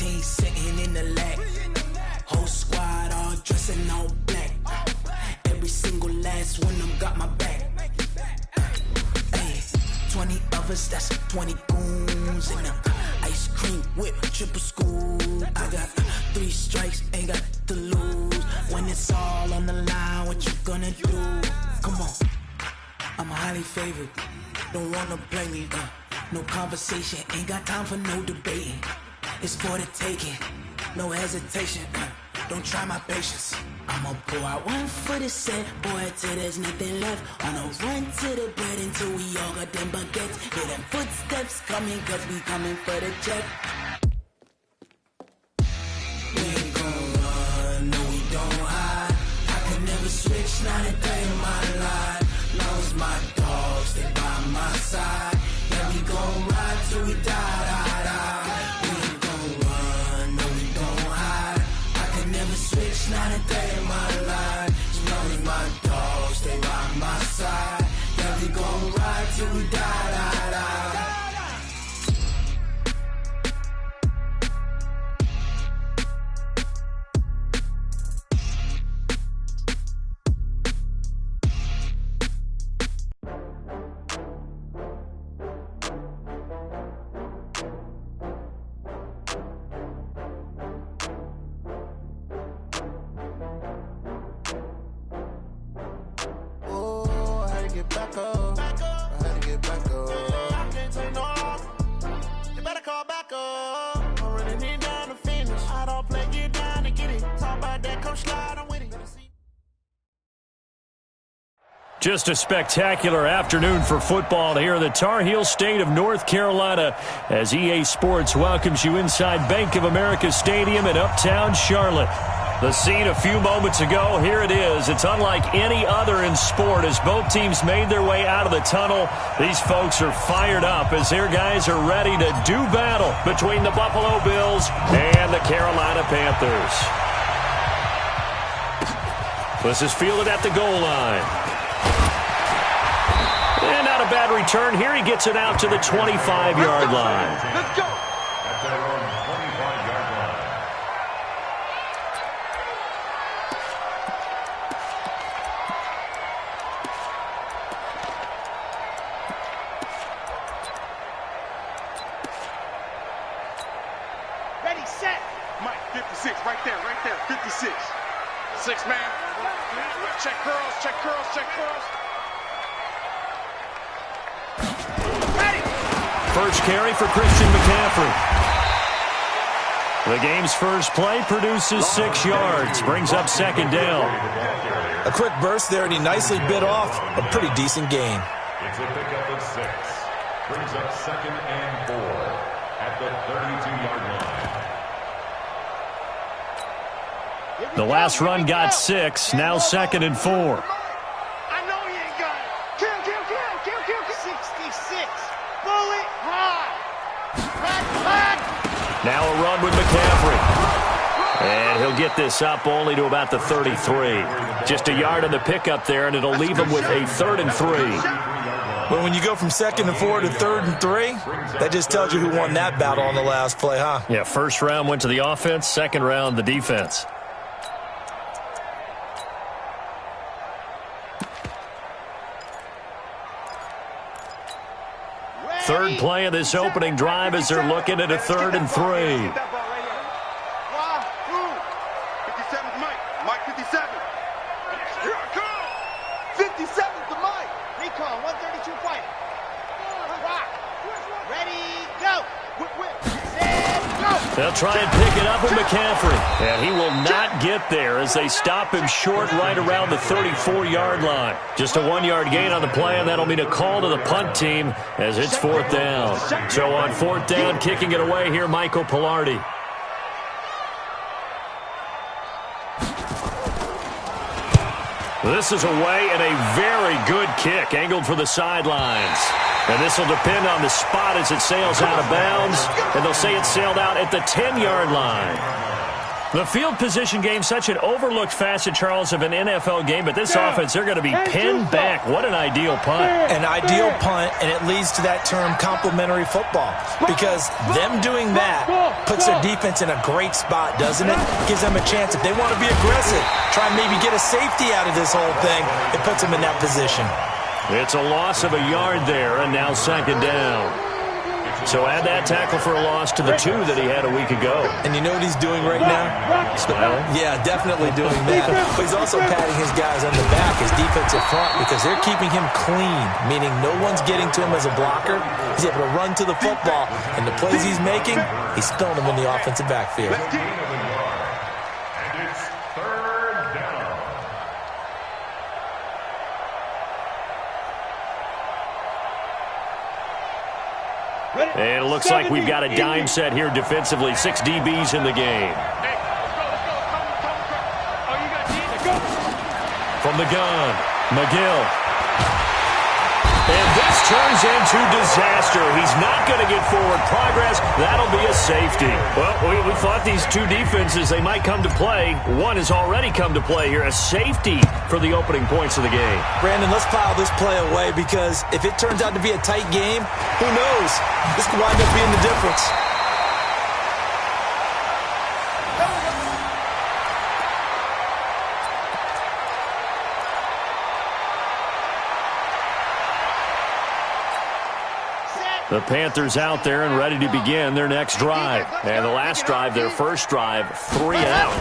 team sitting in the lag. Whole squad all dressing all black. Every single last one of them got my back. Hey, 20 of us, that's 20 goons in them. Ice cream whip, triple scoop. I got 3 strikes, ain't got to lose. When it's all on the line, what you gonna do? Come on, I'm highly favored. Don't wanna play me, no conversation, ain't got time for no debating. It's for the taking, no hesitation. Don't try my patience. I'ma pull out one for the set, boy, till there's nothing left. On a run to the bread until we all got them baguettes. Hear them footsteps coming, cause we coming for the check. We ain't gon' run, no we don't hide. I can never switch, not a day in my life. Long as my dogs stay by my side. Yeah, we gon' ride till we die. We ain't gon' run, no we don't hide. I can never switch, not a day in my life. As long as my dogs stay by my side. Yeah, we gon' ride till we die. Just a spectacular afternoon for football here in the Tar Heel state of North Carolina as EA Sports welcomes you inside Bank of America Stadium in Uptown Charlotte. The scene a few moments ago, here it is. It's unlike any other in sport as both teams made their way out of the tunnel. These folks are fired up as their guys are ready to do battle between the Buffalo Bills and the Carolina Panthers. This is fielded at the goal line. And not a bad return here. He gets it out to the 25-yard line. Let's go. At their own 25-yard line. Ready, set. Mike, 56, right there, 56. 6 man. Check curls, check curls, check curls. First carry for Christian McCaffrey. The game's first play produces 6 yards, brings up second down. A quick burst there, and he nicely bit off a pretty decent gain. It's a pickup of 6. Brings up 2nd and 4 at the 32-yard line. The last run got 6, now 2nd and 4. Now a run with McCaffrey. And he'll get this up only to about the 33. Just a yard on the pickup there, and it'll leave him with a 3rd and 3. But when you go from 2nd and 4 to 3rd and 3, that just tells you who won that battle on the last play, huh? Yeah, first round went to the offense, second round the defense. Third play of this opening drive as they're looking at a 3rd and 3. 57 Mike. Mike 57. Here I come. 57 to Mike. Recon, 132 fighting. Rock. Ready, go. Set, go. They'll try and pick it up with McCaffrey. And he will not get there as they stop him short right around the 34-yard line. Just a 1-yard gain on the play, and that'll mean a call to the punt team as it's 4th down. So on 4th down, kicking it away here, Michael Pilardi. This is away and a very good kick, angled for the sidelines. And this will depend on the spot as it sails out of bounds. And they'll say it sailed out at the 10-yard line. The field position game, such an overlooked facet, Charles, of an NFL game, but this offense, they're going to be pinned back. What an ideal punt. An ideal punt, and it leads to that term complementary football, because them doing that puts their defense in a great spot, doesn't it? Gives them a chance. If they want to be aggressive, try and maybe get a safety out of this whole thing, it puts them in that position. It's a loss of a yard there, and now second down. So add that tackle for a loss to the 2 that he had a week ago. And you know what he's doing right now? Smiling? Yeah, definitely doing that. But he's also patting his guys on the back, his defensive front, because they're keeping him clean, meaning no one's getting to him as a blocker. He's able to run to the football, and the plays he's making, he's throwing them in the offensive backfield. And it's third down. And it looks like we've got a dime set here defensively. 6 DBs in the game. Hey, let's go. From the gun, McGill. And this turns into disaster. He's not going to get forward progress. That'll be a safety. Well, we thought these 2 defenses, they might come to play. One has already come to play here. A safety for the opening points of the game. Brandon, let's file this play away, because if it turns out to be a tight game, who knows? This could wind up being the difference. The Panthers out there and ready to begin their next drive. And the last drive, their first drive, 3 and out.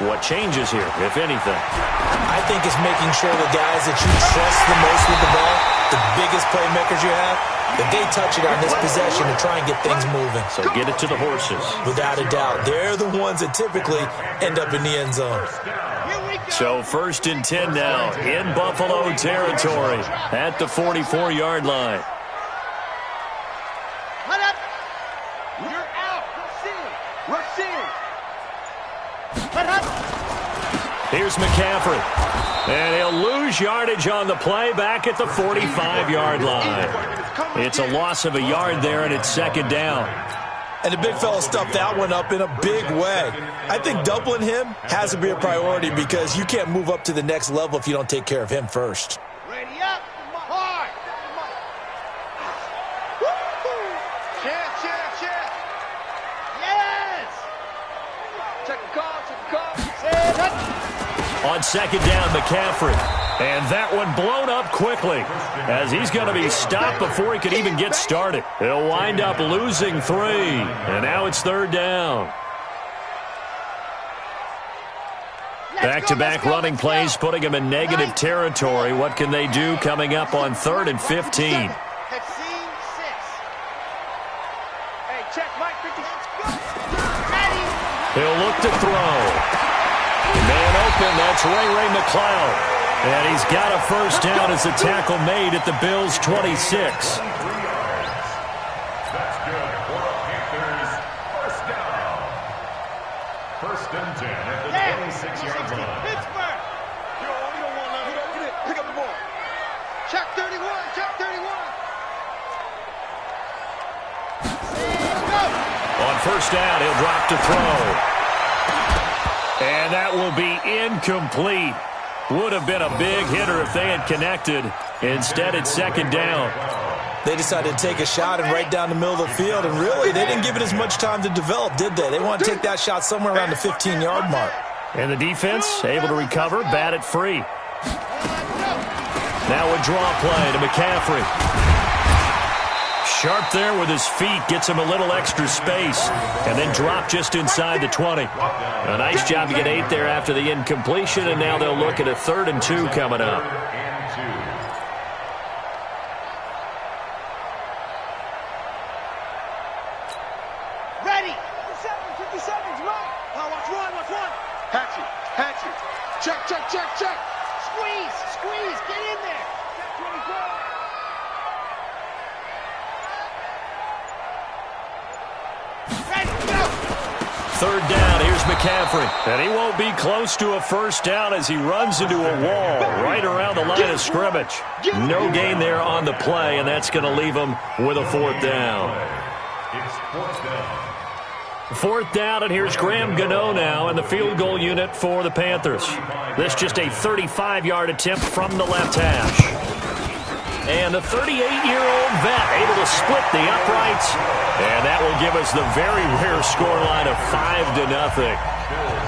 What changes here, if anything? I think it's making sure the guys that you trust the most with the ball, the biggest playmakers you have, that they touch it on this possession to try and get things moving. So get it to the horses. Without a doubt. They're the ones that typically end up in the end zone. So 1st and 10 now in Buffalo territory at the 44-yard line. Let up. You're out. Rush in. Let up. Here's McCaffrey. And he'll lose yardage on the play back at the 45-yard line. It's a loss of a yard there, and it's second down. And the big fella stuffed that one up in a big way. I think doubling him has to be a priority, because you can't move up to the next level if you don't take care of him first. Ready up. Hard. Check. Yes. Check the call. Set up. On second down, McCaffrey. And that one blown up quickly, as he's going to be stopped before he could even get started. He'll wind up losing 3. And now it's third down. Back-to-back running plays, putting him in negative territory. What can they do coming up on 3rd and 15? He'll look to throw. Man open, that's Ray McCloud. And he's got a first down as the tackle made at the Bills' 26. That's good for a Panthers first down. 1st and 10 at the 26-yard line. Pittsburgh. You don't want nothing. Get it. Pick up the ball. Check 31. On first down, he'll drop to throw. And that will be incomplete. Would have been a big hitter if they had connected. Instead, it's second down. They decided to take a shot and right down the middle of the field, and really, they didn't give it as much time to develop, did they? They want to take that shot somewhere around the 15-yard mark. And the defense able to recover, bat it free. Now a draw play to McCaffrey. Sharp there with his feet, gets him a little extra space, and then drop just inside the 20. A nice job to get 8 there after the incompletion, and now they'll look at a 3rd and 2 coming up. Ready. 50 seconds, right. Watch one. Hatchet. Check. Squeeze. Get in there. Ready, go. 3rd down, here's McCaffrey. And he won't be close to a first down as he runs into a wall right around the line of scrimmage. No gain there on the play, and that's going to leave him with a 4th down. It's 4th down. 4th down, and here's Graham Gano now in the field goal unit for the Panthers. This just a 35-yard attempt from the left hash. And the 38-year-old vet able to split the uprights, and that will give us the very rare scoreline of 5-0.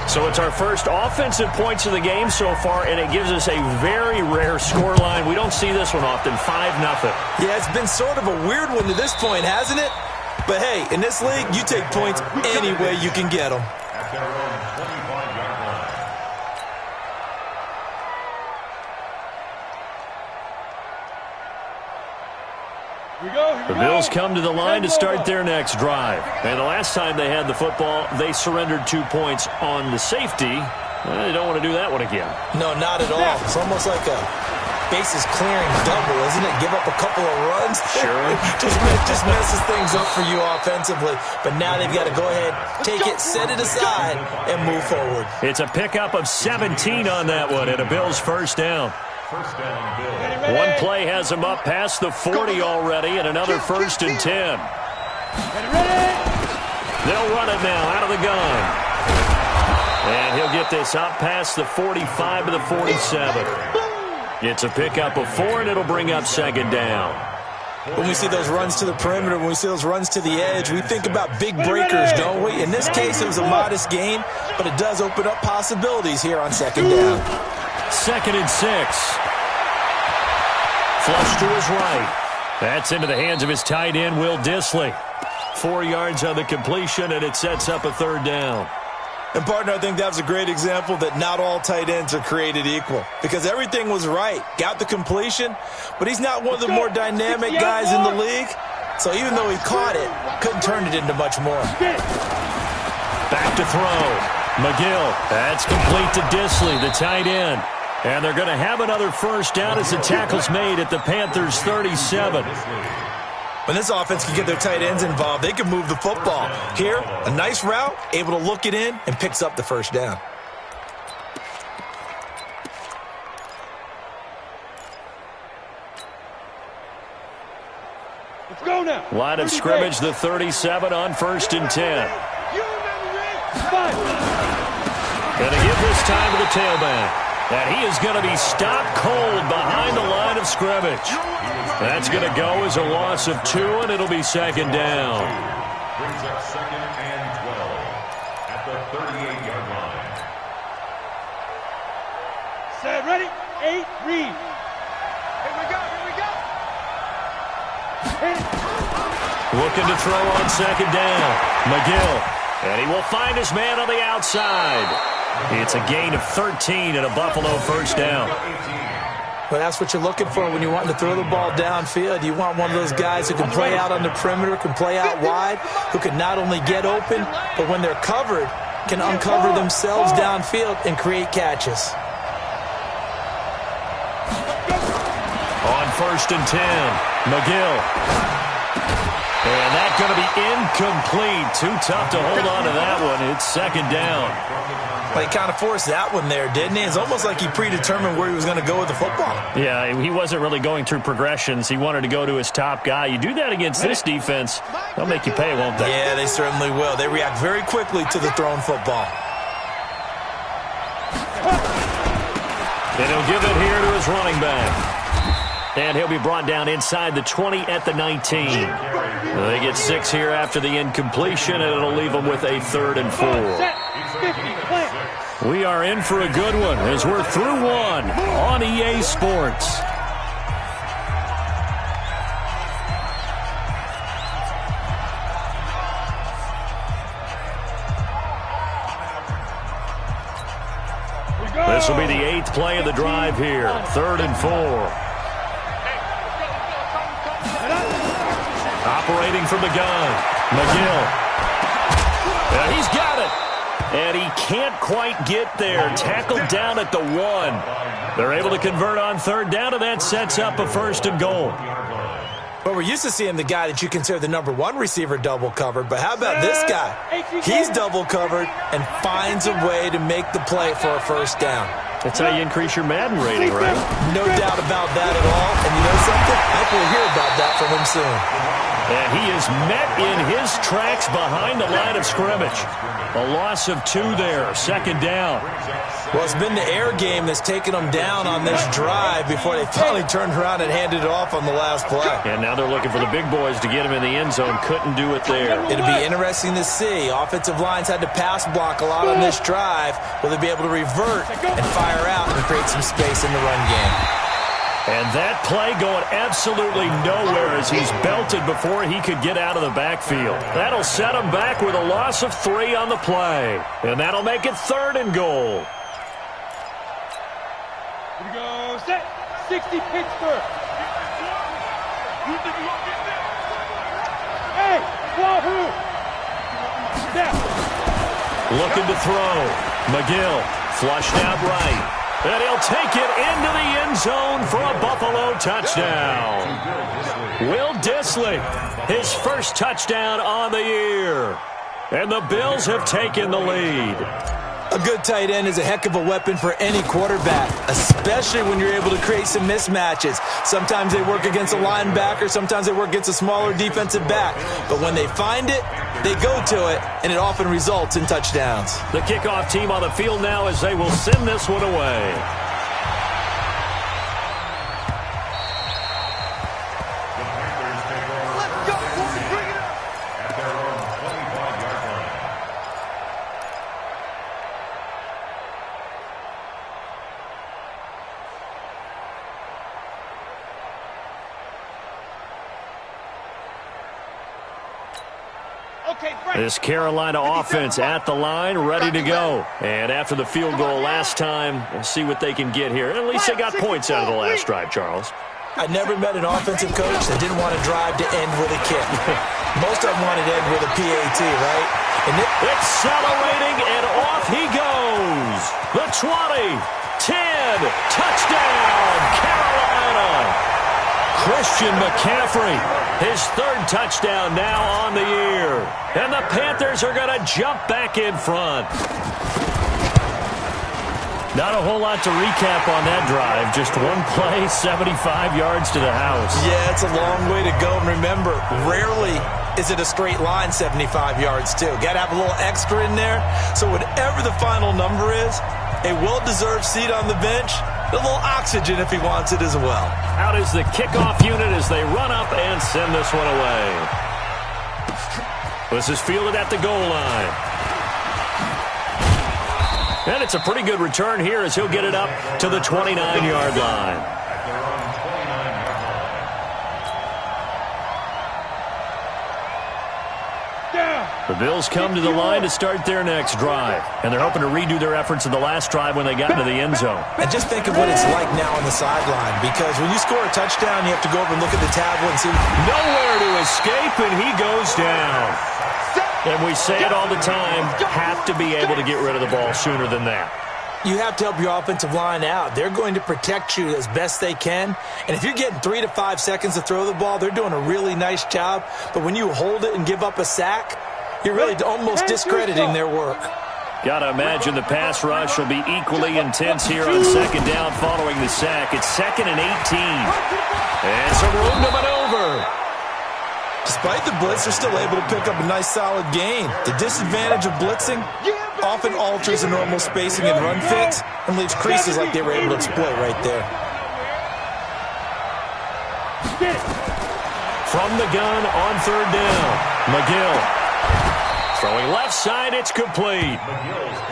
So it's our first offensive points of the game so far, and it gives us a very rare scoreline. We don't see this one often, 5-0. Yeah, it's been sort of a weird one to this point, hasn't it? But, hey, in this league, you take points any way you can get them. At their own 25-yard line. The Bills come to the line to start their next drive. And the last time they had the football, they surrendered 2 points on the safety. They don't want to do that one again. No, not at all. It's almost like a bases clearing double, isn't it? Give up a couple of runs. Sure. just messes things up for you offensively. But now they've got to go ahead, take it, set it aside, and move forward. It's a pickup of 17 on that one, and a Bills first down. First down, Bills. One play has him up past the 40 already, and another 1st and 10. They'll run it now out of the gun. And he'll get this up past the 45 to the 47. It's a pickup of 4, and it'll bring up 2nd down. When we see those runs to the perimeter, when we see those runs to the edge, we think about big breakers, don't we? In this case, it was a modest gain, but it does open up possibilities here on 2nd down. 2nd and 6. Flush to his right. That's into the hands of his tight end, Will Dissly. 4 yards on the completion, and it sets up a 3rd down. And, partner, I think that was a great example that not all tight ends are created equal, because everything was right. Got the completion, but he's not one of the more dynamic guys in the league. So even though he caught it, couldn't turn it into much more. Back to throw. McGill. That's complete to Dissly, the tight end. And they're going to have another 1st down as the tackle's made at the Panthers' 37. When this offense can get their tight ends involved, they can move the football. Here, a nice route, able to look it in, and picks up the 1st down. Let's go now. Line of scrimmage, the 37 on 1st and 10. Going to give this time to the tailback. And he is going to be stopped cold behind the line of scrimmage. That's going to go as a loss of 2, and it'll be 2nd down. Brings up 2nd and 12 at the 38-yard line. Set, ready, 8, read. Here we go, here we go. Looking to throw on 2nd down. McGill. And he will find his man on the outside. It's a gain of 13 and a Buffalo 1st down. Well, that's what you're looking for when you want to throw the ball downfield. You want one of those guys who can play out on the perimeter, can play out wide, who can not only get open, but when they're covered, can uncover themselves downfield and create catches. On 1st and 10, McGill. And that's going to be incomplete. Too tough to hold on to that one. It's 2nd down. Well, he kind of forced that one there, didn't he? It's almost like he predetermined where he was going to go with the football. Yeah, he wasn't really going through progressions. He wanted to go to his top guy. You do that against this defense, they'll make you pay, won't they? Yeah, they certainly will. They react very quickly to the thrown football. And he'll give it here to his running back. And he'll be brought down inside the 20 at the 19. They get 6 here after the incompletion, and it'll leave them with a 3rd and 4. We are in for a good one as we're through one on EA Sports. This will be the 8th play of the drive here. 3rd and 4. Operating from the gun, McGill. And he's got it. And he can't quite get there. Tackled down at the 1. They're able to convert on 3rd down, and that sets up a 1st and goal. But we're used to seeing the guy that you consider the number 1 receiver double covered. But how about this guy? He's double covered and finds a way to make the play for a 1st down. That's how you increase your Madden rating, right? No doubt about that at all. And you know something? I think we'll hear about that from him soon. And he is met in his tracks behind the line of scrimmage. A loss of 2 there, second down. Well, it's been the air game that's taken them down on this drive before they finally turned around and handed it off on the last play. And now they're looking for the big boys to get him in the end zone. Couldn't do it there. It'll be interesting to see. Offensive lines had to pass block a lot on this drive. Will they be able to revert and fire out and create some space in the run game? And that play going absolutely nowhere as he's belted before he could get out of the backfield. That'll set him back with a loss of 3 on the play. And that'll make it 3rd and goal. Here we go. Set. 60 Pittsburgh. Hey, Wahoo. Step. Looking to throw. McGill flushed out right. And he'll take it into the end zone for a Buffalo touchdown. Will Dissly, his first touchdown on the year. And the Bills have taken the lead. A good tight end is a heck of a weapon for any quarterback, especially when you're able to create some mismatches. Sometimes they work against a linebacker, sometimes they work against a smaller defensive back. But when they find it, they go to it, and it often results in touchdowns. The kickoff team on the field now as they will send this one away. This Carolina offense at the line, ready to go. And after the field goal last time, we'll see what they can get here. At least they got points out of the last drive, Charles. I never met an offensive coach that didn't want to drive to end with a kick. Most of them wanted to end with a PAT, right? And accelerating, and off he goes. The 20, 10, touchdown, Carolina. Christian McCaffrey, his 3rd touchdown now on the year. And the Panthers are going to jump back in front. Not a whole lot to recap on that drive. Just one play, 75 yards to the house. Yeah, it's a long way to go. And remember, rarely is it a straight line 75 yards, too. Got to have a little extra in there. So whatever the final number is, a well-deserved seat on the bench, a little oxygen if he wants it as well. Out is the kickoff unit as they run up and send this one away. This is fielded at the goal line. And it's a pretty good return here as he'll get it up to the 29-yard line. The Bills come to the line to start their next drive. And they're hoping to redo their efforts in the last drive when they got into the end zone. And just think of what it's like now on the sideline. Because when you score a touchdown, you have to go over and look at the tablet and see. Nowhere to escape, and he goes down. And we say it all the time, have to be able to get rid of the ball sooner than that. You have to help your offensive line out. They're going to protect you as best they can. And if you're getting 3 to 5 seconds to throw the ball, they're doing a really nice job. But when you hold it and give up a sack, you're really almost discrediting their work. Got to imagine the pass rush will be equally intense here on 2nd down following the sack. It's 2nd and 18. And some room to maneuver. Despite the blitz, they're still able to pick up a nice solid gain. The disadvantage of blitzing often alters the normal spacing and run fits and leaves creases like they were able to exploit right there. From the gun on 3rd down, McGill. Throwing left side, it's complete.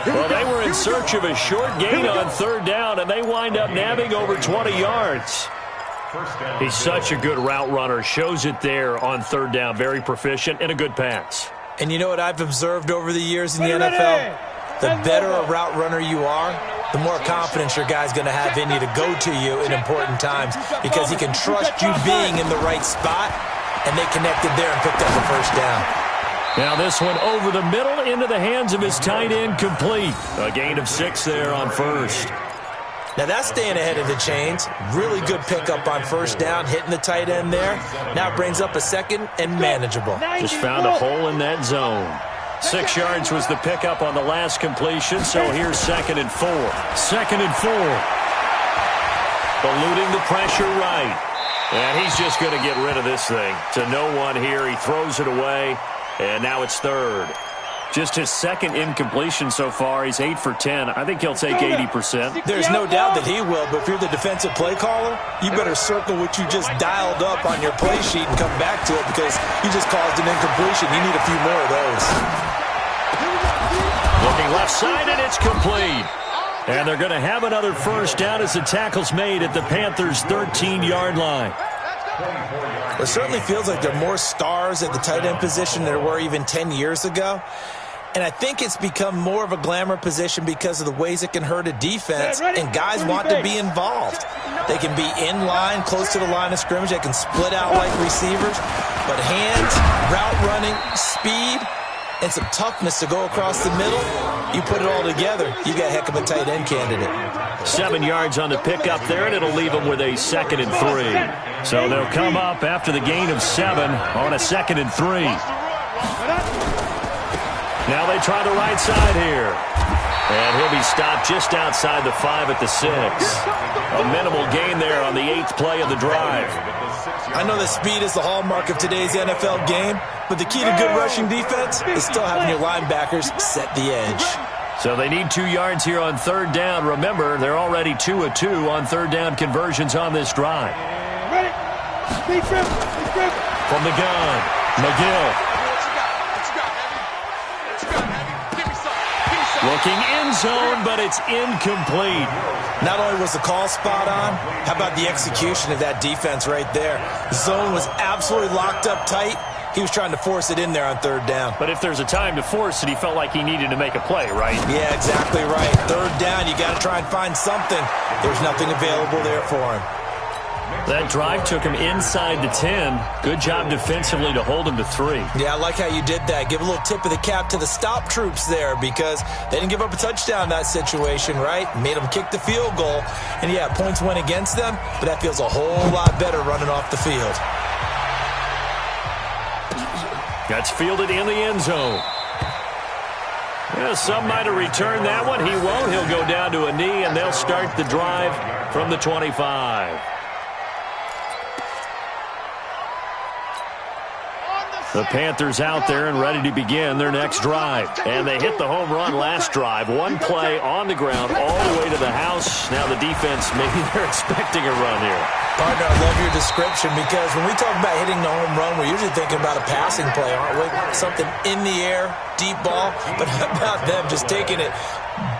Well, they were in search of a short gain on 3rd down, and they wind up nabbing over 20 yards. He's such a good route runner. Shows it there on 3rd down. Very proficient and a good pass. And you know what I've observed over the years in the NFL? The better a route runner you are, the more confidence your guy's going to have in you to go to you in important times because he can trust you being in the right spot, and they connected there and picked up the 1st down. Now this one over the middle into the hands of his tight end, complete. A gain of 6 there on 1st. Now that's staying ahead of the chains. Really good pickup on 1st down, hitting the tight end there. Now brings up a 2nd and manageable. Just found a hole in that zone. 6 yards was the pickup on the last completion, so here's 2nd and 4. 2nd and 4. Eluding the pressure right. And he's just going to get rid of this thing. To no one here. He throws it away, and now it's third. Just his second incompletion so far. He's 8 for 10. I think he'll take 80%. There's no doubt that he will, but if you're the defensive play caller, you better circle what you just dialed up on your play sheet and come back to it because you just caused an incompletion. You need a few more of those. Looking left side, and it's complete. And they're going to have another first down as the tackle's made at the Panthers' 13-yard line. It certainly feels like there are more stars at the tight end position than there were even 10 years ago. And I think it's become more of a glamour position because of the ways it can hurt a defense, and guys want to be involved. They can be in line, close to the line of scrimmage. They can split out like receivers. But hands, route running, speed, and some toughness to go across the middle, you put it all together, you got a heck of a tight end candidate. 7 yards on the pickup there, and it'll leave them with a 2nd and 3. So they'll come up after the gain of 7 on a 2nd and 3. Now they try the right side here. And he'll be stopped just outside the 5 at the 6. A minimal gain there on the 8th play of the drive. I know that speed is the hallmark of today's NFL game, but the key to good rushing defense is still having your linebackers set the edge. So they need 2 yards here on 3rd down. Remember, they're already 2 of 2 on 3rd down conversions on this drive. Ready? From the gun, McGill. Looking end zone, but it's incomplete. Not only was the call spot on, how about the execution of that defense right there? Zone was absolutely locked up tight. He was trying to force it in there on 3rd down. But if there's a time to force it, he felt like he needed to make a play, right? Yeah, exactly right. 3rd down, you got to try and find something. There's nothing available there for him. That drive took him inside the 10. Good job defensively to hold him to 3. Yeah, I like how you did that. Give a little tip of the cap to the stop troops there because they didn't give up a touchdown in that situation, right? Made them kick the field goal. And, yeah, points went against them, but that feels a whole lot better running off the field. That's fielded in the end zone. Yeah, some might have returned that one. He won't. He'll go down to a knee, and they'll start the drive from the 25. The Panthers out there and ready to begin their next drive. And they hit the home run last drive. One play on the ground all the way to the house. Now the defense, maybe they're expecting a run here. Partner, I love your description because when we talk about hitting the home run, we're usually thinking about a passing play, aren't we? Something in the air, deep ball. But how about them just taking it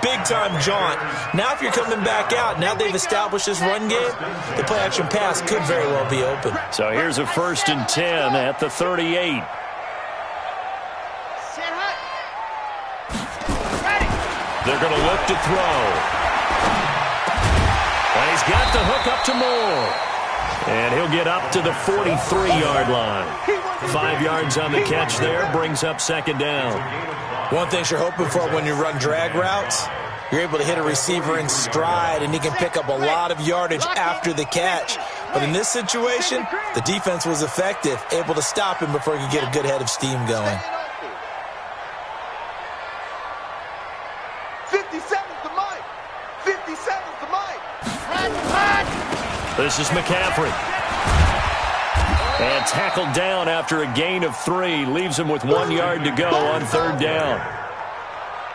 big-time jaunt? Now if you're coming back out, now they've established this run game, the play-action pass could very well be open. So here's a 1st and 10 at the 38. They're going to look to throw. And he's got the hook up to Moore. And he'll get up to the 43-yard line. 5 yards on the catch there, brings up 2nd down. One thing you're hoping for when you run drag routes, you're able to hit a receiver in stride, and he can pick up a lot of yardage after the catch. But in this situation, the defense was effective, able to stop him before he could get a good head of steam going. 57's the mic. 57's the mic. This is McCaffrey. And tackled down after a gain of 3. Leaves him with 1 yard to go on 3rd down.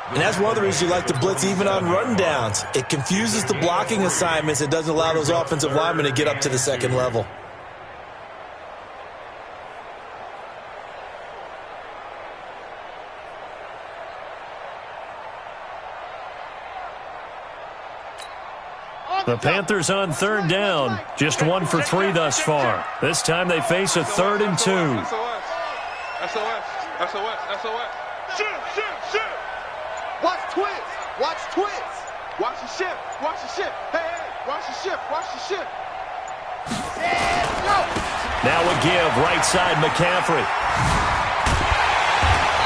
And that's one of the reasons you like to blitz even on run downs. It confuses the blocking assignments. It doesn't allow those offensive linemen to get up to the 2nd level. The Panthers on 3rd down. Just 1 for 3 thus far. This time they face a 3rd and 2. SOS. SOS. SOS. Shoot. Watch twist. Watch twist. Watch the shift. Watch the shift. Hey. Watch the shift. Watch the shift. Now a give. Right side, McCaffrey.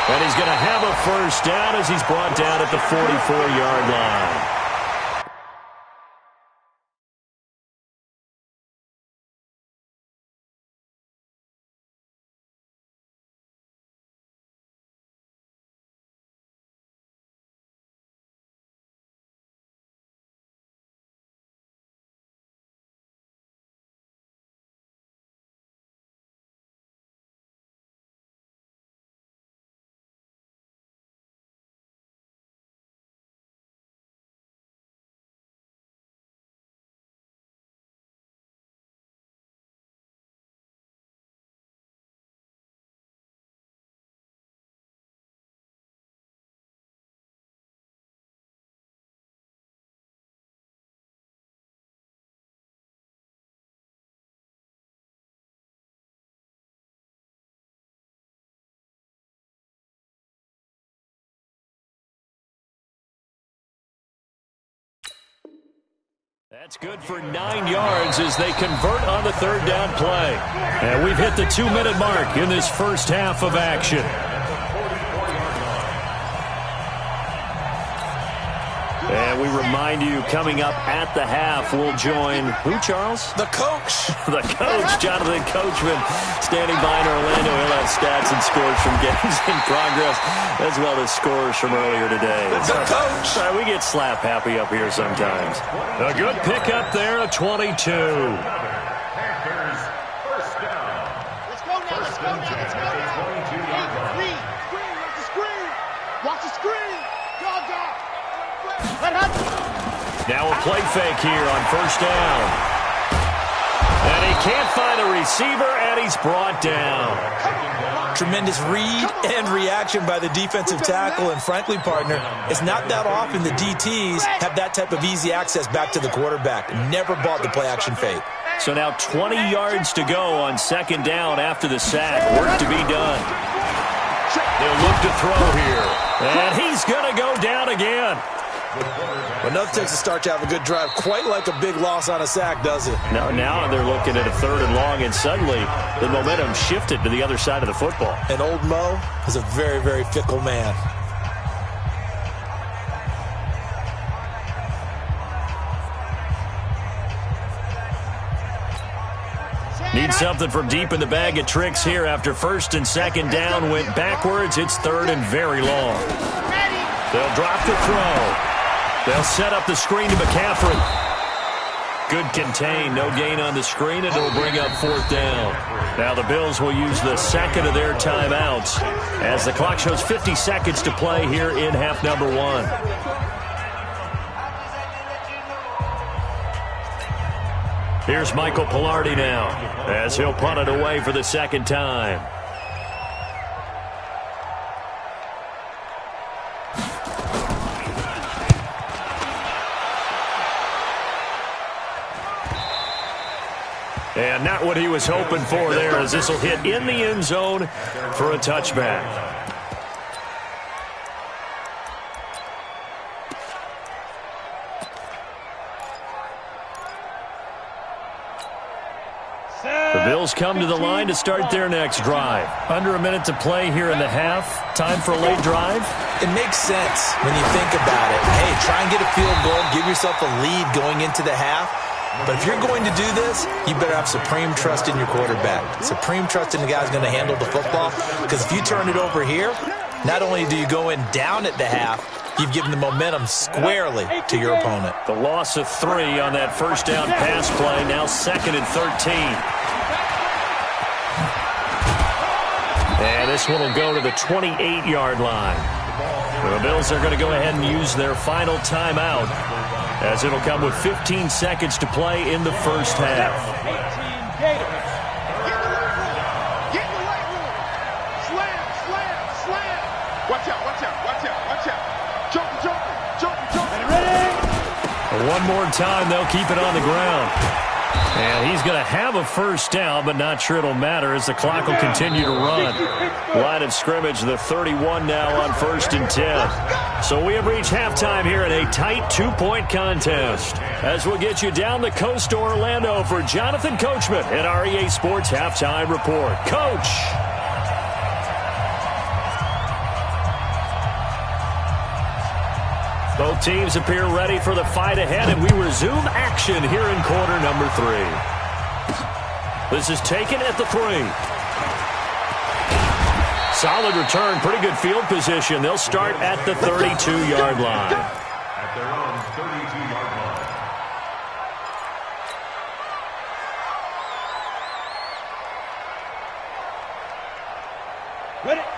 And he's going to have a first down as he's brought down at the 44-yard line. That's good for 9 yards as they convert on the third down play. And we've hit the 2-minute mark in this first half of action. And we remind you, coming up at the half, we'll join who, Charles? The coach. The coach, Jonathan Coachman, standing by in Orlando. He'll have stats and scores from games in progress, as well as scores from earlier today. The coach. We get slap happy up here sometimes. A good pickup there, a 22. Panthers, first down. Let's go now, let's go now, let's go now. 22-yard line. Screen, watch the screen. Watch the screen. Go. Now a play fake here on first down. And he can't find a receiver, and he's brought down. Tremendous read and reaction by the defensive tackle, and frankly, partner, it's not that often the DTs have that type of easy access back to the quarterback. Never bought the play-action fake. So now 20 yards to go on second down after the sack. Work to be done. They'll look to throw here. And he's going to go down again. Well, nothing takes a start to have a good drive quite like a big loss on a sack, does it? Now they're looking at a 3rd and long, and suddenly the momentum shifted to the other side of the football. And old Mo is a very, very fickle man. Need something from deep in the bag of tricks here after first and second down went backwards. It's 3rd and very long. They'll drop the throw. They'll set up the screen to McCaffrey. Good contain, no gain on the screen, and it'll bring up 4th down. Now the Bills will use the second of their timeouts as the clock shows 50 seconds to play here in half number 1. Here's Michael Pilardi now as he'll punt it away for the second time. And not what he was hoping for there, as this will hit in the end zone for a touchback. The Bills come to the line to start their next drive. Under a minute to play here in the half. Time for a late drive. It makes sense when you think about it. Hey, try and get a field goal, give yourself a lead going into the half. But if you're going to do this, you better have supreme trust in your quarterback. Supreme trust in the guy who's going to handle the football. Because if you turn it over here, not only do you go in down at the half, you've given the momentum squarely to your opponent. The loss of 3 on that first down pass play. Now 2nd and 13. And this one will go to the 28-yard line. The Bills are going to go ahead and use their final timeout, as it'll come with 15 seconds to play in the first half. Get in the right room. Slam. Watch out. Jumping. Ready? One more time, they'll keep it on the ground. And he's going to have a first down, but not sure it'll matter as the clock will continue to run. Line of scrimmage, the 31 now on 1st and 10. So we have reached halftime here in a tight 2-point contest. As we'll get you down the coast to Orlando for Jonathan Coachman at our EA Sports Halftime Report. Coach! Both teams appear ready for the fight ahead, and we resume action here in quarter number 3. This is taken at the 3. Solid return, pretty good field position. They'll start at the 32-yard line. At their own 32-yard line.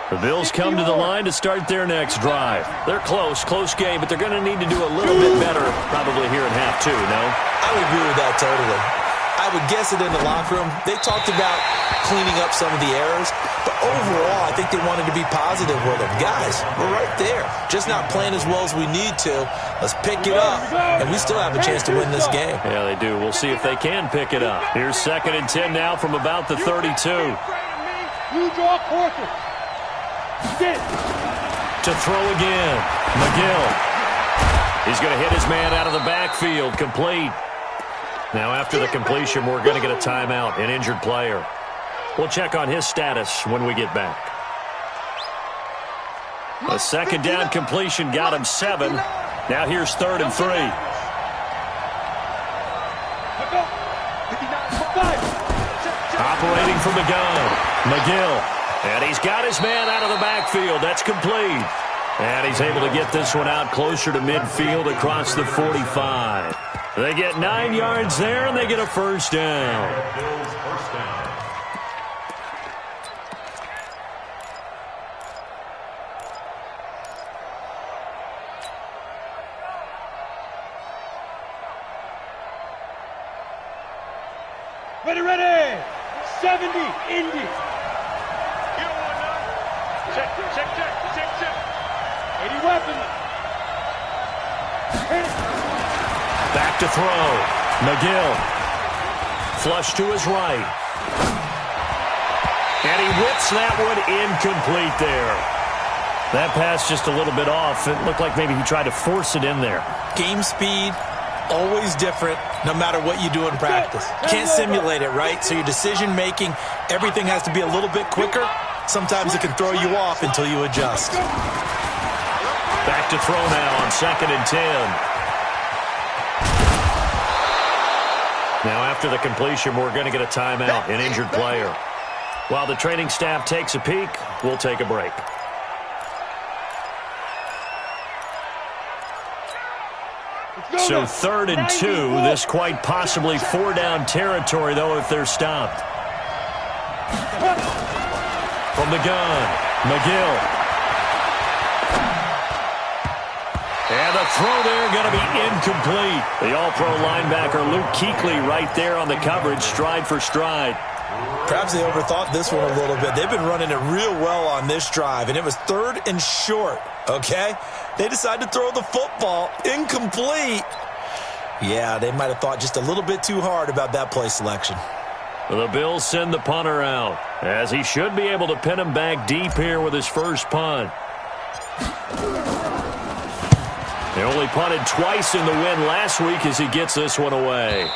The Bills come to the line to start their next drive. They're close game, but they're going to need to do a little bit better probably here in half 2, no? I would agree with that totally. I would guess it in the locker room. They talked about cleaning up some of the errors, but overall, I think they wanted to be positive with them. Guys, we're right there. Just not playing as well as we need to. Let's pick it up, and we still have a chance to win this game. Yeah, they do. We'll see if they can pick it up. Here's 2nd and 10 now from about the 32. You draw quarter. To throw again, McGill. He's going to hit his man out of the backfield, complete. Now after the completion, we're going to get a timeout, an injured player. We'll check on his status when we get back. A second down completion got him 7. Now here's 3rd and 3. Operating from the gun, McGill. And he's got his man out of the backfield. That's complete. And he's able to get this one out closer to midfield across the 45. They get 9 yards there, and they get a first down. Bills first down. Ready, ready. 70, Indy. Check, check, check, check, check. 80 weapons. Back to throw. McGill. Flush to his right. And he whips that one incomplete there. That pass just a little bit off. It looked like maybe he tried to force it in there. Game speed, always different, no matter what you do in practice. Can't simulate it, right? So your decision-making, everything has to be a little bit quicker. Sometimes it can throw you off until you adjust. Back to throw now on 2nd and 10. Now after the completion, we're going to get a timeout, an injured player. While the training staff takes a peek, we'll take a break. So 3rd and 2, this quite possibly 4-down territory, though, if they're stopped. From the gun, McGill. And the throw there going to be incomplete. The all-pro linebacker Luke Kuechly right there on the coverage, stride for stride. Perhaps they overthought this one a little bit. They've been running it real well on this drive, and it was 3rd and short, okay? They decided to throw the football incomplete. Yeah, they might have thought just a little bit too hard about that play selection. The Bills send the punter out, as he should be able to pin him back deep here with his first punt. They only punted twice in the win last week as he gets this one away.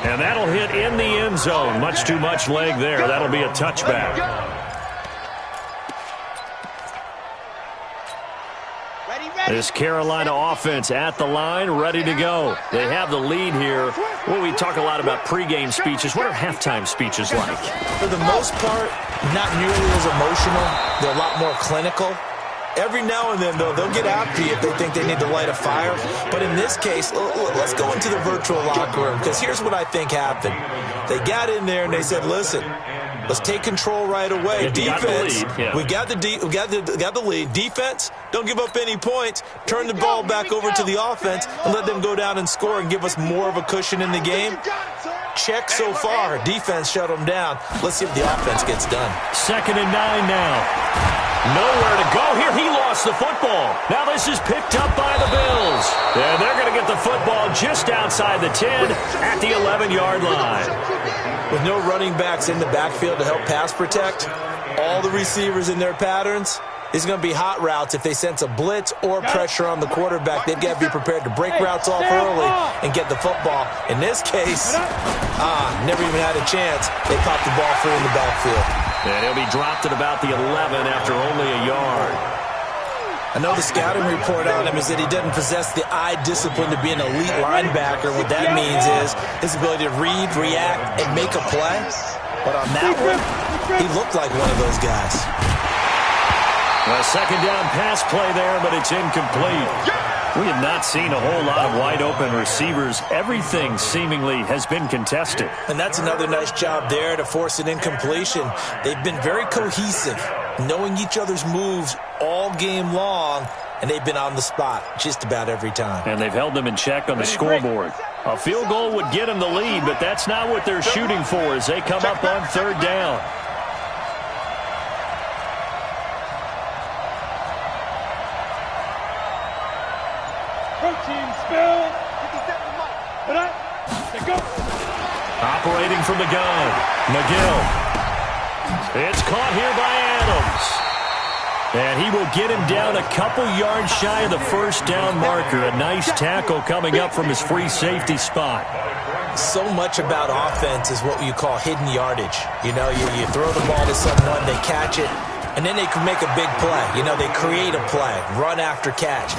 And that'll hit in the end zone. Much too much leg there. That'll be a touchback. This Carolina offense at the line, ready to go. They have the lead here. Well, we talk a lot about pregame speeches. What are halftime speeches like? For the most part, not nearly as emotional. They're a lot more clinical. Every now and then, though, they'll get after you if they think they need to light a fire. But in this case, let's go into the virtual locker room, because here's what I think happened. They got in there and they said, listen, let's take control right away. Defense, we got the lead. Defense, don't give up any points. Turn the ball back over to the offense and let them go down and score and give us more of a cushion in the game. Check so far. Defense shut them down. Let's see if the offense gets done. 2nd and 9 now. Nowhere to go here. He lost the football. Now this is picked up by the Bills. And they're going to get the football just outside the 10 at the 11-yard line. With no running backs in the backfield to help pass protect, all the receivers in their patterns, it's going to be hot routes if they sense a blitz or pressure on the quarterback. They've got to be prepared to break routes off early and get the football. In this case, never even had a chance. They popped the ball free in the backfield. And he'll be dropped at about the 11 after only a yard. I know the scouting report on him is that he doesn't possess the eye discipline to be an elite linebacker. What that means is his ability to read, react, and make a play. But on that one, he looked like one of those guys. A 2nd down pass play there, but it's incomplete. We have not seen a whole lot of wide-open receivers. Everything seemingly has been contested. And that's another nice job there to force an incompletion. They've been very cohesive, knowing each other's moves all game long, and they've been on the spot just about every time. And they've held them in check on the scoreboard. A field goal would get them the lead, but that's not what they're shooting for as they come up on 3rd down. Protein spill. Go. Operating from the gun, McGill. It's caught here by Adams. And he will get him down a couple yards shy of the first down marker. A nice tackle coming up from his free safety spot. So much about offense is what you call hidden yardage. You know, you throw the ball to someone, they catch it, and then they can make a big play. You know, they create a play, run after catch.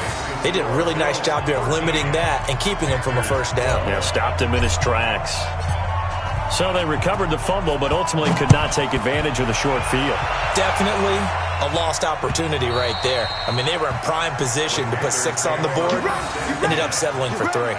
They did a really nice job there of limiting that and keeping him from a first down. Yeah, stopped him in his tracks. So they recovered the fumble, but ultimately could not take advantage of the short field. Definitely a lost opportunity right there. I mean, they were in prime position to put 6 on the board. Ended up settling for 3.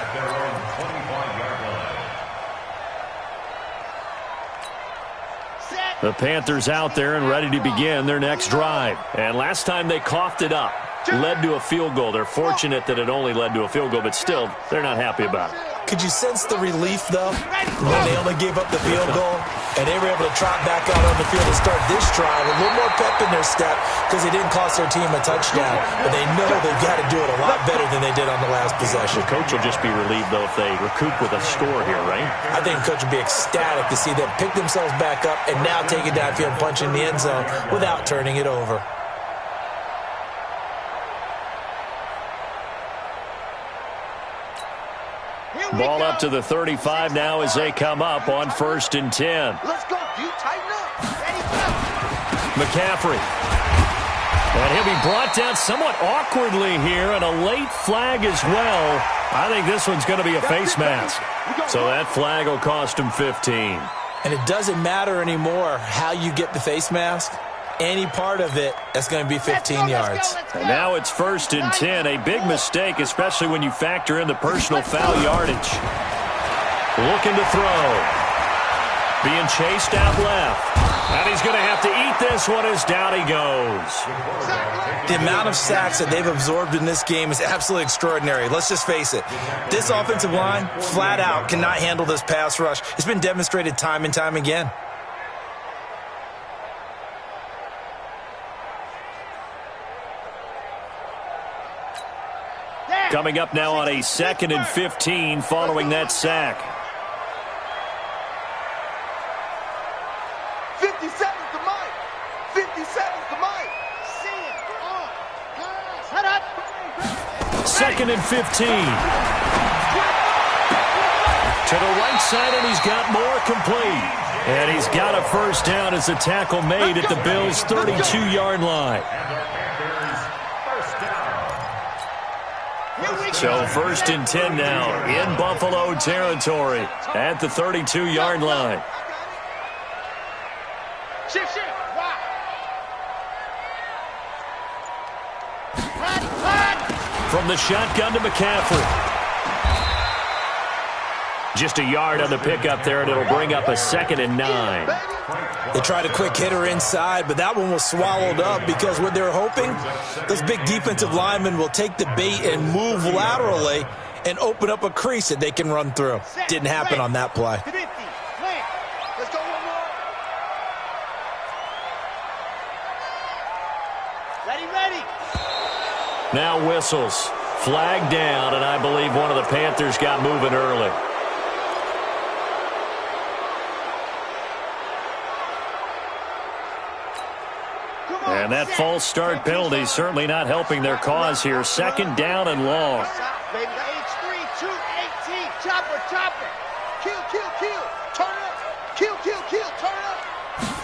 The Panthers out there and ready to begin their next drive. And last time they coughed it up, led to a field goal. They're fortunate that it only led to a field goal, but still, they're not happy about it. Could you sense the relief, though, when they only gave up the field goal and they were able to trot back out on the field and start this drive with a little more pep in their step because they didn't cost their team a touchdown, but they know they've got to do it a lot better than they did on the last possession. The coach will just be relieved, though, if they recoup with a score here, right? I think the coach will be ecstatic to see them pick themselves back up and now take it downfield and punch in the end zone without turning it over. Ball up to the 35 now as they come up on 1st and 10. Let's go, dude. Tighten up. McCaffrey. And he'll be brought down somewhat awkwardly here, and a late flag as well. I think this one's going to be a face mask. So that flag will cost him 15. And it doesn't matter anymore how you get the face mask. Any part of it, that's going to be 15 yards. And now it's 1st and 10. A big mistake, especially when you factor in the personal foul yardage. Looking to throw. Being chased out left. And he's going to have to eat this one as down he goes. The amount of sacks that they've absorbed in this game is absolutely extraordinary. Let's just face it. This offensive line, flat out, cannot handle this pass rush. It's been demonstrated time and time again. Coming up now on a 2nd and 15 following that sack. 50 seconds to Mike. 50 seconds to Mike. 2nd and 15. To the right side, and he's got more complete. And he's got a first down as a tackle made at the Bills' 32-yard line. So 1st and 10 now in Buffalo territory at the 32-yard line. Shift. From the shotgun to McCaffrey. Just a yard on the pickup there, and it'll bring up a 2nd and 9. They tried a quick hitter inside, but that one was swallowed up because what they're hoping, those big defensive linemen will take the bait and move laterally and open up a crease that they can run through. Didn't happen on that play. Let's go one more. Ready. Now whistles. Flag down, and I believe one of the Panthers got moving early. And that false start penalty certainly not helping their cause here. 2nd down and long. Baby, H3, 218. Chopper. Kill. Turn up. Kill. Turn up.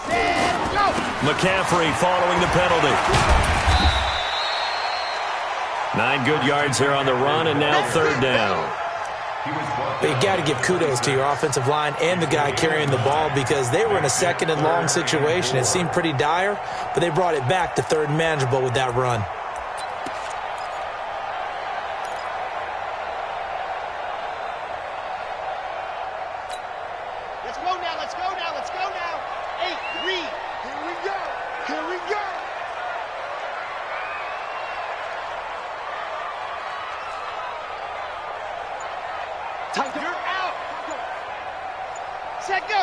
And go. McCaffrey following the penalty. 9 good yards here on the run, and now 3rd down. But you got to give kudos to your offensive line and the guy carrying the ball because they were in a 2nd and long situation. It seemed pretty dire, but they brought it back to 3rd and manageable with that run. Let's go now. 8-3. Here we go. You're out. Set, go.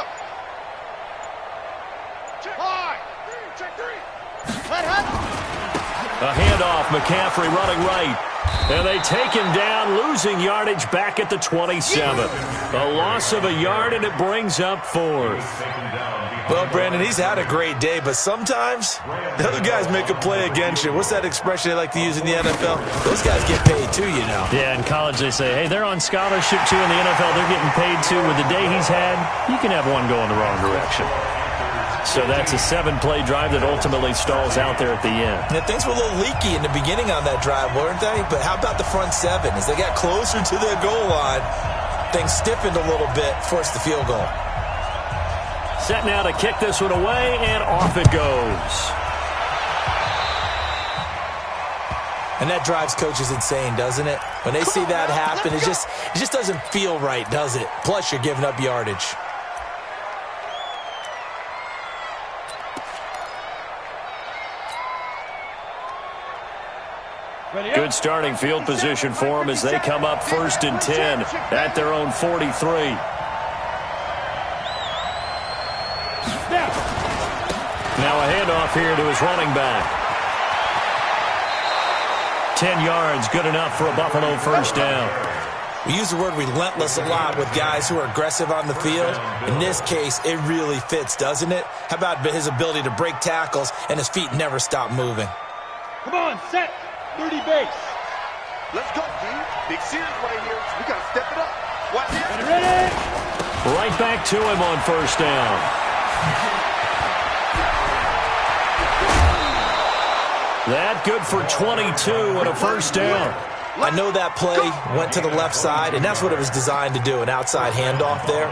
Hard. Check 3. Let hut. A handoff. McCaffrey running right. And they take him down, losing yardage back at the 27. A loss of a yard, and it brings up 4th. Well, Brandon, he's had a great day, but sometimes the other guys make a play against you. What's that expression they like to use in the NFL? Those guys get paid too, you know. Yeah, in college they say, hey, they're on scholarship too. In the NFL, they're getting paid too. With the day he's had, you can have one go in the wrong direction. So that's a 7-play drive that ultimately stalls out there at the end. Yeah, things were a little leaky in the beginning on that drive, weren't they? But how about the front 7? As they got closer to their goal line, things stiffened a little bit, forced the field goal. Set now to kick this one away, and off it goes. And that drives coaches insane, doesn't it? When they see that happen, it just doesn't feel right, does it? Plus, you're giving up yardage. Good starting field position for them as they come up 1st and 10 at their own 43. Now a handoff here to his running back. 10 yards, good enough for a Buffalo first down. We use the word relentless a lot with guys who are aggressive on the field. In this case, it really fits, doesn't it? How about his ability to break tackles and his feet never stop moving? Come on, set. 30 base. Let's go, D. Big series right here. We got to step it up. Watch it. Ready? Right back to him on first down. That good for 22 and a first down. I know that play went to the left side, and that's what it was designed to do, an outside handoff there.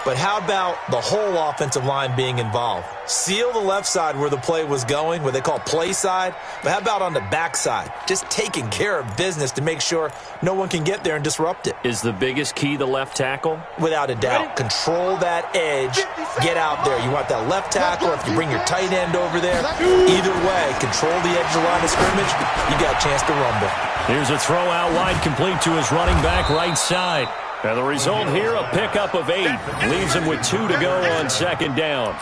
But how about the whole offensive line being involved? Seal the left side where the play was going, what they call play side. But how about on the back side? Just taking care of business to make sure no one can get there and disrupt it. Is the biggest key the left tackle? Without a doubt. Control that edge. Get out there. You want that left tackle, or if you bring your tight end over there, either way, control the edge of the line of scrimmage, you got a chance to rumble. Here's a throw out wide, complete to his running back right side. And the result here, a pickup of 8. Leaves him with 2 to go on second down.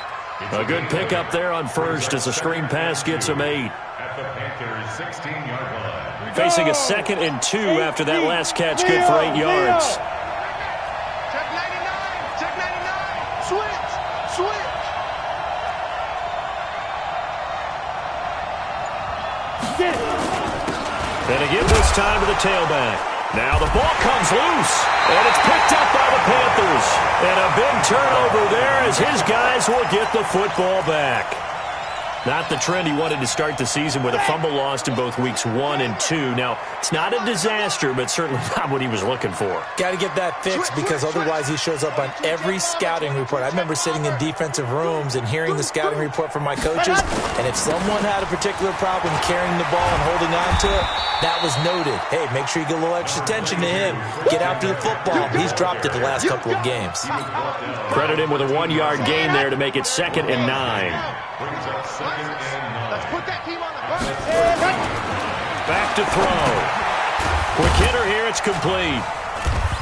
A good pickup there on first as a screen pass gets him 8. At the Panthers' 16-yard line. Facing a 2nd and 2 after that last catch, good for 8 yards. Check 99. Check 99. Switch. Switch. And again this time to the tailback. Now the ball comes loose, and it's picked up by the Panthers. And a big turnover there as his guys will get the football back. Not the trend he wanted to start the season with, a fumble lost in both weeks 1 and 2. Now, it's not a disaster, but certainly not what he was looking for. Got to get that fixed because otherwise he shows up on every scouting report. I remember sitting in defensive rooms and hearing the scouting report from my coaches, and if someone had a particular problem carrying the ball and holding on to it, that was noted. Hey, make sure you get a little extra attention to him. Get after the football. He's dropped it the last couple of games. Credit him with a 1-yard gain there to make it 2nd and 9. Let's put that team on the bus. Back to throw. Quick hitter here, it's complete.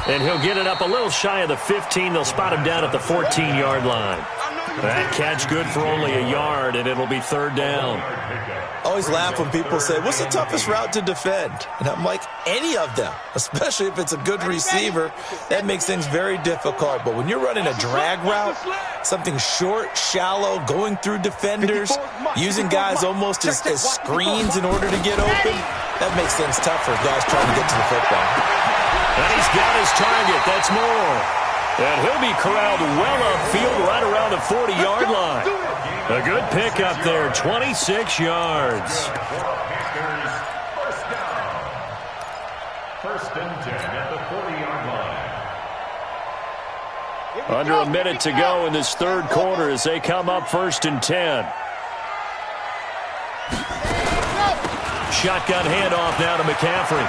And he'll get it up a little shy of the 15. They'll spot him down at the 14-yard line. That catch good for only a yard, and it'll be 3rd down. I always laugh when people say, what's the toughest route to defend? And I'm like, any of them, especially if it's a good receiver. That makes things very difficult. But when you're running a drag route, something short, shallow, going through defenders, using guys almost as screens in order to get open, that makes things tough for guys trying to get to the football. And he's got his target. That's Moore. And he'll be corralled well upfield right around the 40-yard line. A good pickup there, 26 yards. First down. 1st and 10 at the 40-yard line. Under a minute to go in this 3rd quarter as they come up 1st and 10. Shotgun handoff now to McCaffrey.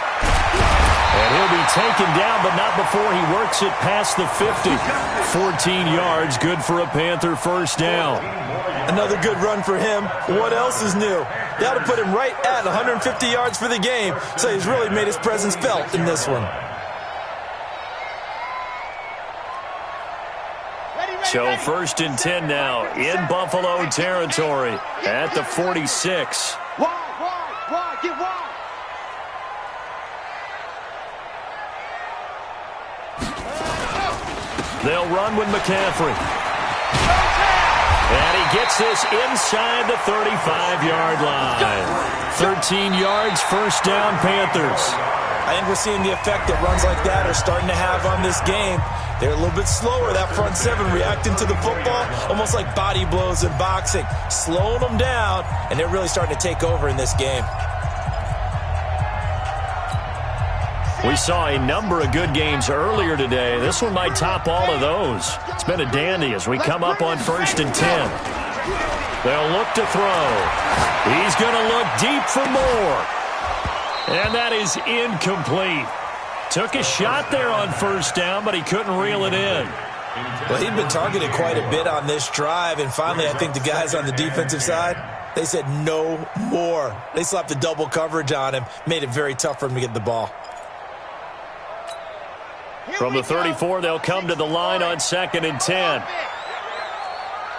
And he'll be taken down, but not before he works it past the 50. 14 yards, good for a Panther first down. Another good run for him. What else is new? That'll put him right at 150 yards for the game, so he's really made his presence felt in this one. So 1st and 10 now in Buffalo territory at the 46. Wide, get wide. They'll run with McCaffrey. And he gets this inside the 35-yard line. 13 yards, first down, Panthers. I think we're seeing the effect that runs like that are starting to have on this game. They're a little bit slower, that front seven, reacting to the football, almost like body blows in boxing, slowing them down, and they're really starting to take over in this game. We saw a number of good games earlier today. This one might top all of those. It's been a dandy as we come up on 1st and 10. They'll look to throw. He's going to look deep for more. And that is incomplete. Took a shot there on 1st down, but he couldn't reel it in. Well, he'd been targeted quite a bit on this drive, and finally I think the guys on the defensive side, they said no more. They slapped the double coverage on him, made it very tough for him to get the ball. From the 34, they'll come to the line on 2nd and 10.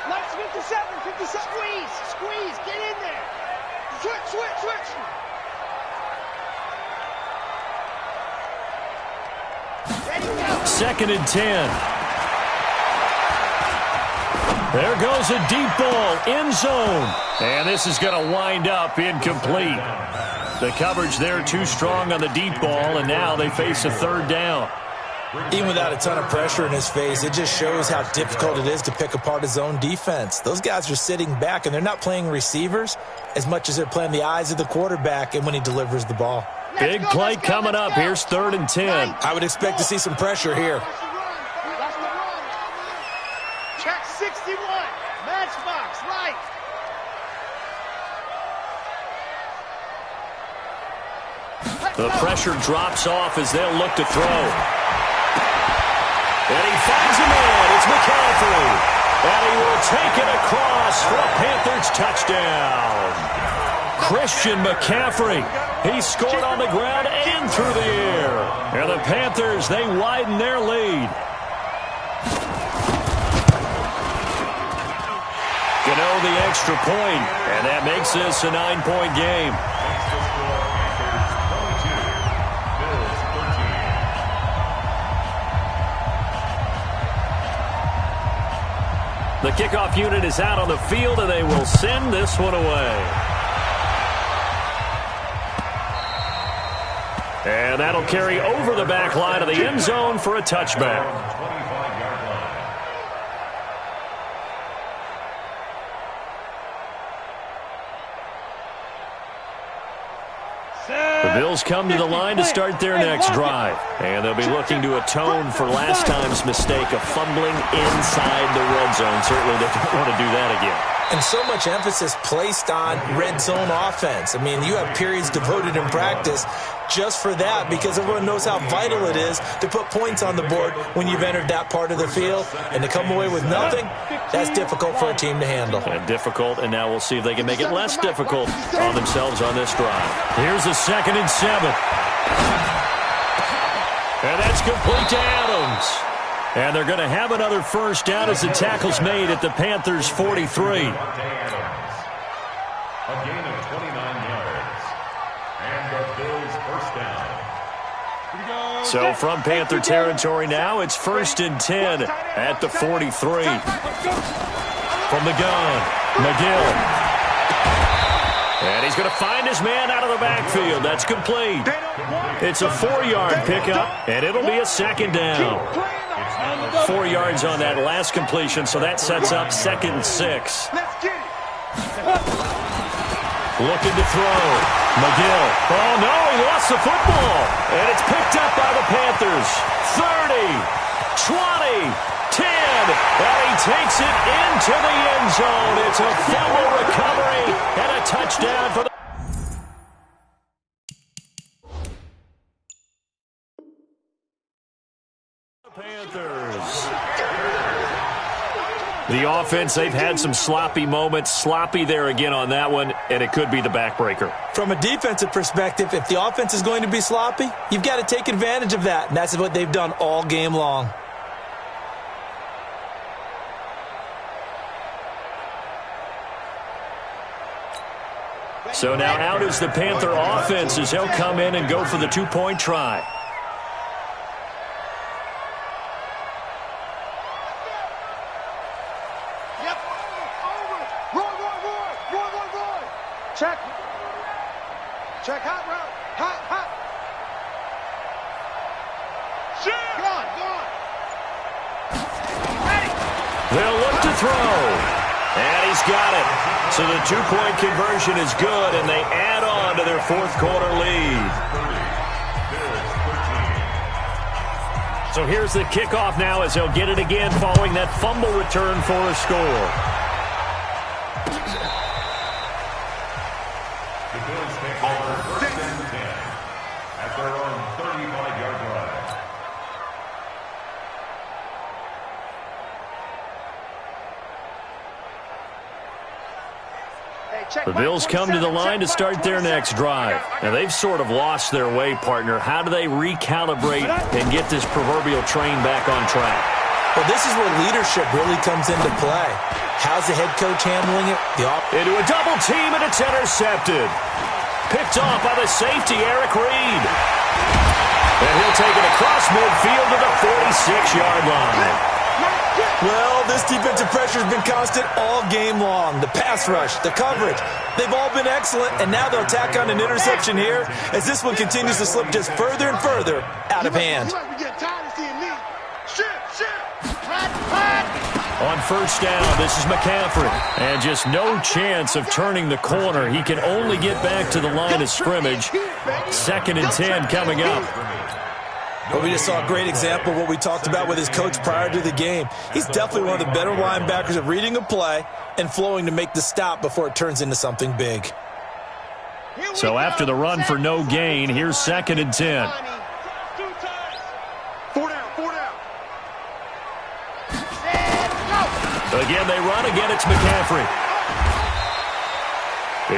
Let's 57, 57. Squeeze, get in there. Switch. 2nd and 10. There goes a deep ball, end zone. And this is going to wind up incomplete. The coverage there too strong on the deep ball, and now they face a 3rd down. Even without a ton of pressure in his face, it just shows how difficult it is to pick apart his own defense. Those guys are sitting back, and they're not playing receivers as much as they're playing the eyes of the quarterback and when he delivers the ball. Big play coming up. Here's 3rd and 10. I would expect to see some pressure here. Check 61. Matchbox, right. The pressure drops off as they'll look to throw. And he finds him in. It's McCaffrey. And he will take it across for a Panthers touchdown. Christian McCaffrey. He scored on the ground and through the air. And the Panthers, they widen their lead. Gano the extra point, and that makes this a 9-point game. The kickoff unit is out on the field, and they will send this one away. And that'll carry over the back line of the end zone for a touchback. The Bills come to the line to start their next drive. And they'll be looking to atone for last time's mistake of fumbling inside the red zone. Certainly they don't want to do that again. And so much emphasis placed on red zone offense. I mean, you have periods devoted in practice just for that because everyone knows how vital it is to put points on the board when you've entered that part of the field. And to come away with nothing, that's difficult for a team to handle. And difficult, and now we'll see if they can make it less difficult on themselves on this drive. Here's a 2nd and 7. And that's complete to Adams. And they're going to have another 1st down as the tackle's made at the Panthers' 43. A gain of 29 yards. And the Bills' 1st down. So from Panther territory now, it's 1st and 10 at the 43. From the gun, McGill. And he's going to find his man out of the backfield. That's complete. It's a 4-yard pickup, and it'll be a 2nd down. 4 yards on that last completion, so that sets up 2nd and 6. Looking to throw. McGill. Oh, no, he lost the football. And it's picked up by the Panthers. 30, 20, 10. And he takes it into the end zone. It's a fumble recovery and a touchdown for the Panthers. The offense, they've had some sloppy moments. Sloppy there again on that one, and it could be the backbreaker. From a defensive perspective, if the offense is going to be sloppy, you've got to take advantage of that, and that's what they've done all game long. So now out is the Panther offense as they'll come in and go for the 2-point try. They'll look to throw. And he's got it. So the two-point conversion is good, and they add on to their fourth-quarter lead. So here's the kickoff now as they'll get it again following that fumble return for a score. The Bills take over first and 10 at their own 35-yard line. The Bills come to the line to start their next drive. Now, they've sort of lost their way, partner. How do they recalibrate and get this proverbial train back on track? Well, this is where leadership really comes into play. How's the head coach handling it? Into a double team, and it's intercepted. Picked off by the safety, Eric Reed. And he'll take it across midfield to the 46-yard line. Well, this defensive pressure has been constant all game long. The pass rush, the coverage, they've all been excellent, and now they'll tack on an interception here as this one continues to slip just further and further out of hand. On first down, this is McCaffrey. And just no chance of turning the corner. He can only get back to the line of scrimmage. 2nd and 10 coming up. But we just saw a great example of what we talked about with his coach prior to the game. He's definitely one of the better linebackers at reading a play and flowing to make the stop before it turns into something big. So after the run for no gain, here's 2nd and 10. 4 down, 4 down. Again, they run. Again, it's McCaffrey.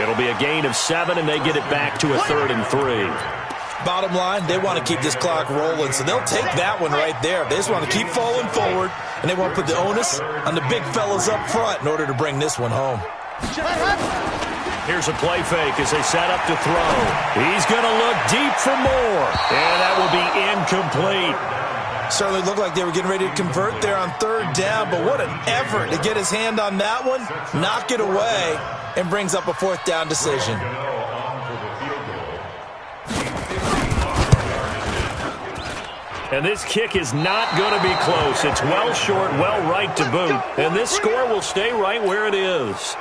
It'll be a gain of 7, and they get it back to a 3rd and 3. Bottom line, they want to keep this clock rolling, so they'll take that one right there. They just want to keep falling forward, and they want to put the onus on the big fellas up front in order to bring this one home. Here's a play fake as they set up to throw. He's going to look deep for more, and that will be incomplete. Certainly looked like they were getting ready to convert there on 3rd down, but what an effort to get his hand on that one, knock it away, and brings up a 4th down decision. And this kick is not going to be close. It's well short, well right to boot. And this score will stay right where it is.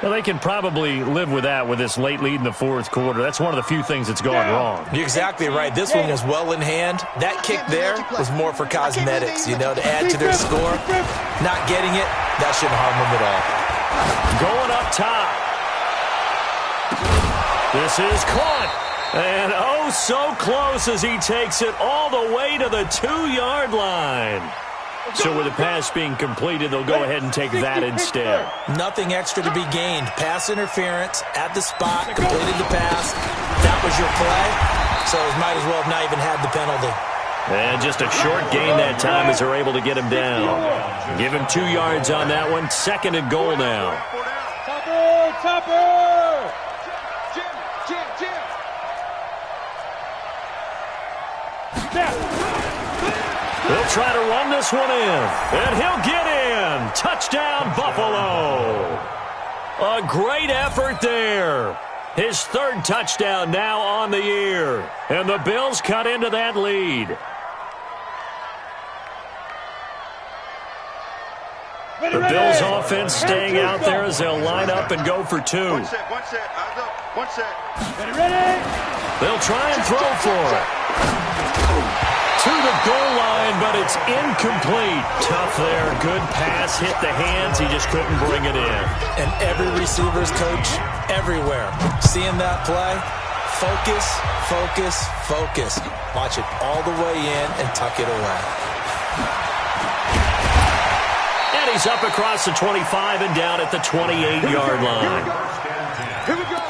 Well, they can probably live with that with this late lead in the 4th quarter. That's one of the few things that's gone wrong. You're exactly right. This one was well in hand. That kick there was more for cosmetics, you know, to add to their score. Not getting it, that shouldn't harm them at all. Going up top. This is caught. And oh, so close as he takes it all the way to the 2-yard line. So with the pass being completed, they'll go ahead and take that instead. Nothing extra to be gained. Pass interference at the spot, completed the pass. That was your play, so might as well have not even had the penalty. And just a short gain that time as they're able to get him down. Give him 2 yards on that one. 2nd and goal now. Topper! They'll try to run this one in, and he'll get in. Touchdown, Buffalo. A great effort there. His 3rd touchdown now on the year, and the Bills cut into that lead. The Bills offense staying out there as they'll line up and go for 2. One set, eyes up, 1 set. Ready? They'll try and throw for it. To the goal line, but it's incomplete. Tough there. Good pass. Hit the hands. He just couldn't bring it in. And every receiver's coach everywhere. Seeing that play, focus, focus, focus. Watch it all the way in and tuck it away. And he's up across the 25 and down at the 28-yard line. Here we go.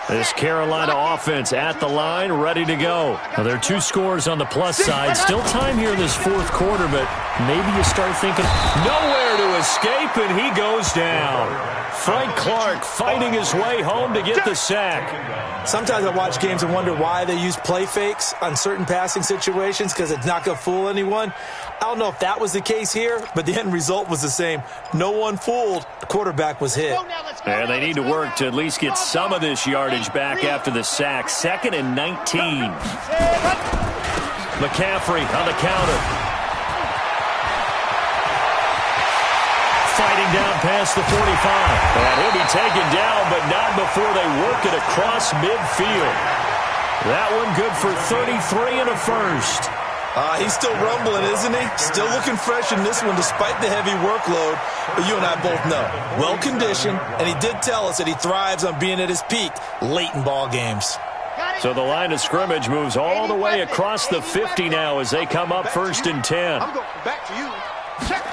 This Carolina offense at the line, ready to go. Now, there are 2 scores on the plus side. Still time here in this 4th quarter, but maybe you start thinking, nowhere to escape, and he goes down. Frank Clark fighting his way home to get the sack. Sometimes I watch games and wonder why they use play fakes on certain passing situations because it's not going to fool anyone. I don't know if that was the case here, but the end result was the same. No one fooled. The quarterback was hit. And they need to work to at least get some of this yardage back after the sack. 2nd and 19. McCaffrey on the counter. Fighting down past the 45. And he'll be taken down, but not before they work it across midfield. That one good for 33 and a first. He's still rumbling, isn't he? Still looking fresh in this one despite the heavy workload. But you and I both know, well-conditioned, and he did tell us that he thrives on being at his peak late in ball games. So the line of scrimmage moves all the way across the 50 now as they come up 1st and 10. I'm going back to you. Check.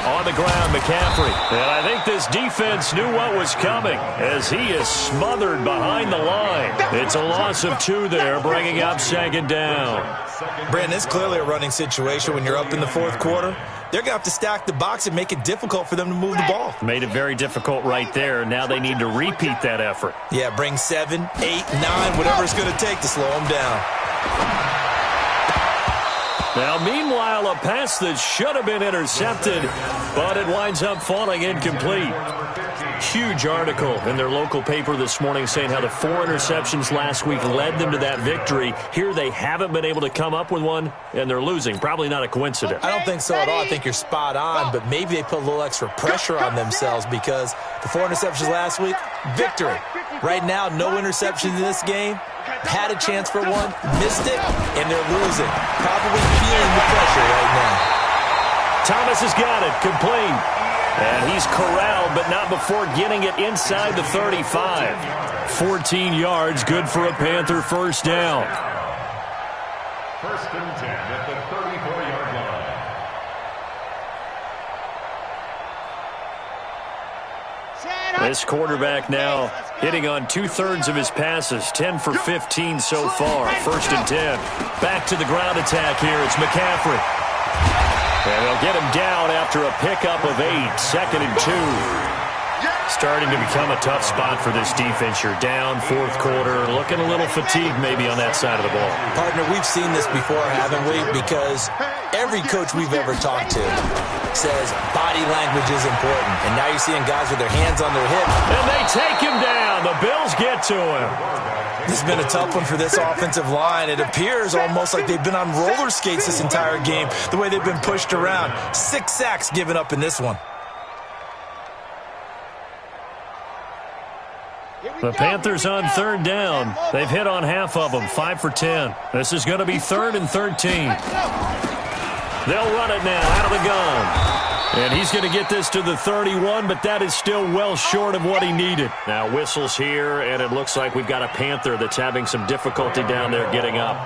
On the ground, McCaffrey. And I think this defense knew what was coming as he is smothered behind the line. It's a loss of 2 there, bringing up 2nd down. Brandon, it's clearly a running situation when you're up in the 4th quarter. They're going to have to stack the box and make it difficult for them to move the ball. Made it very difficult right there. Now they need to repeat that effort. Yeah, bring 7, 8, 9, whatever it's going to take to slow them down. Now, meanwhile, a pass that should have been intercepted, but it winds up falling incomplete. Huge article in their local paper this morning saying how the 4 interceptions last week led them to that victory. Here they haven't been able to come up with one, and they're losing. Probably not a coincidence. I don't think so at all. I think you're spot on, but maybe they put a little extra pressure on themselves because the 4 interceptions last week, victory. Right now, no interceptions in this game. Had a chance for one, missed it, and they're losing. Probably feeling the pressure right now. Thomas has got it, complete. And he's corralled, but not before getting it inside the 35. 14 yards, good for a Panther first down. 1st and 10 at the 34-yard line. This quarterback now hitting on 2/3 of his passes, 10 for 15 so far. 1st and 10. Back to the ground attack here. It's McCaffrey. And they'll get him down after a pickup of 8. 2nd and 2. Starting to become a tough spot for this defense. You're down 4th quarter, looking a little fatigued maybe on that side of the ball. Partner, we've seen this before, haven't we? Because every coach we've ever talked to says body language is important. And now you're seeing guys with their hands on their hips. And they take him down. The Bills get to him. This has been a tough one for this offensive line. It appears almost like they've been on roller skates this entire game, the way they've been pushed around. 6 sacks given up in this one. The Panthers on 3rd down. They've hit on half of them, 5 for 10. This is going to be 3rd and 13. They'll run it now out of the gun. And he's going to get this to the 31, but that is still well short of what he needed. Now whistles here, and it looks like we've got a Panther that's having some difficulty down there getting up.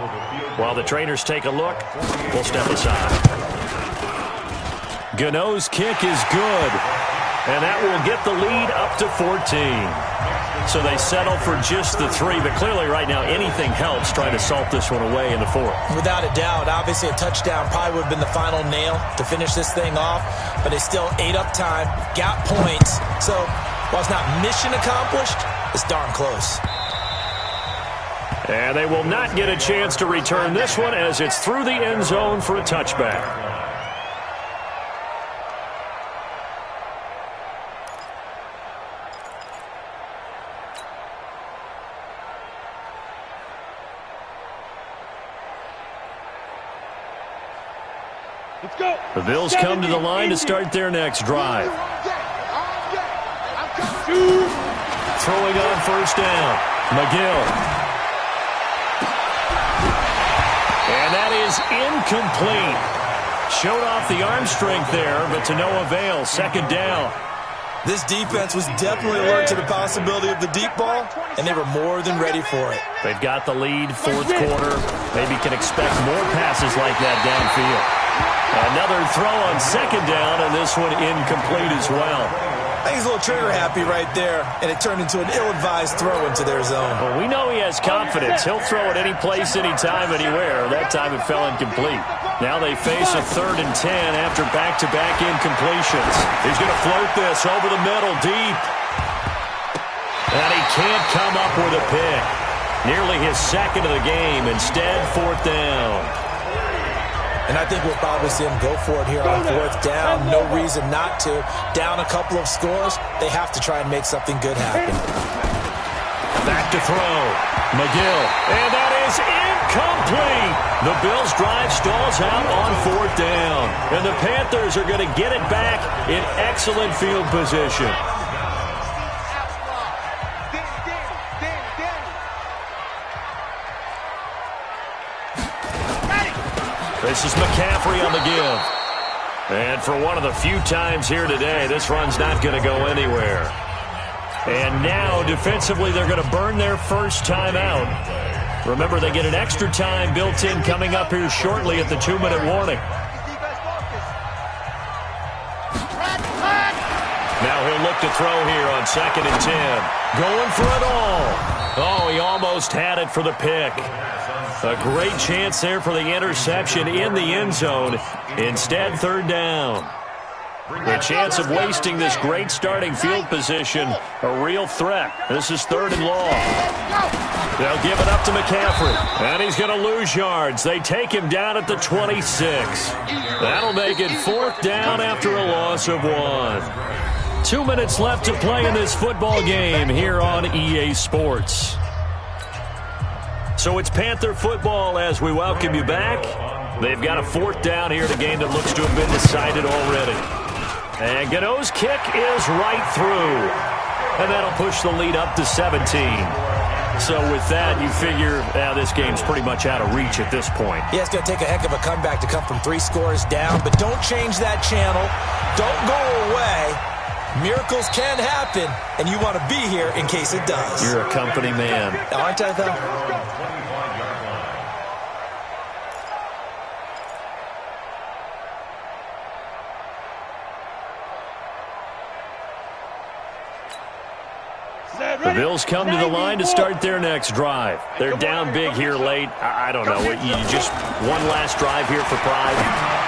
While the trainers take a look, we'll step aside. Gano's kick is good, and that will get the lead up to 14. So they settle for just the 3, but clearly right now anything helps trying to salt this one away in the 4th. Without a doubt, obviously a touchdown probably would have been the final nail to finish this thing off, but they still ate up time, got points. So while it's not mission accomplished, it's darn close. And they will not get a chance to return this one as it's through the end zone for a touchback. The Bills come to the line to start their next drive. Throwing on 1st down, McGill. And that is incomplete. Showed off the arm strength there, but to no avail. 2nd down. This defense was definitely alert to the possibility of the deep ball, and they were more than ready for it. They've got the lead, 4th quarter. Maybe can expect more passes like that downfield. Another throw on 2nd down, and this one incomplete as well. I think he's a little trigger happy right there, and it turned into an ill-advised throw into their zone. Well, we know he has confidence. He'll throw it any place, anytime, anywhere. That time it fell incomplete. Now they face a 3rd and 10 after back-to-back incompletions. He's going to float this over the middle, deep. And he can't come up with a pick. Nearly his 2nd of the game. Instead, 4th down. And I think we'll probably see him go for it here on 4th down. No reason not to. Down a couple of scores, they have to try and make something good happen. Back to throw. McGill. And that is incomplete. The Bills' drive stalls out on 4th down. And the Panthers are going to get it back in excellent field position. This is McCaffrey on the give. And for one of the few times here today, this run's not going to go anywhere. And now, defensively, they're going to burn their first time out. Remember, they get an extra time built in coming up here shortly at the 2-minute warning. Now he'll look to throw here on 2nd and 10. Going for it all. Oh, he almost had it for the pick. A great chance there for the interception in the end zone. Instead, 3rd down. The chance of wasting this great starting field position, a real threat. This is 3rd and long. They'll give it up to McCaffrey, and he's going to lose yards. They take him down at the 26. That'll make it 4th down after a loss of 1. 2 minutes left to play in this football game here on EA Sports. So it's Panther football as we welcome you back. They've got a 4th down here in a game that looks to have been decided already. And Gano's kick is right through. And that'll push the lead up to 17. So with that, you figure this game's pretty much out of reach at this point. Yeah, it's going to take a heck of a comeback to come from 3 scores down. But don't change that channel. Don't go away. Miracles can happen, and you want to be here in case it does. You're a company man. Aren't I, though? The Bills come to the line to start their next drive. They're down big here late. I don't know. You just one last drive here for pride?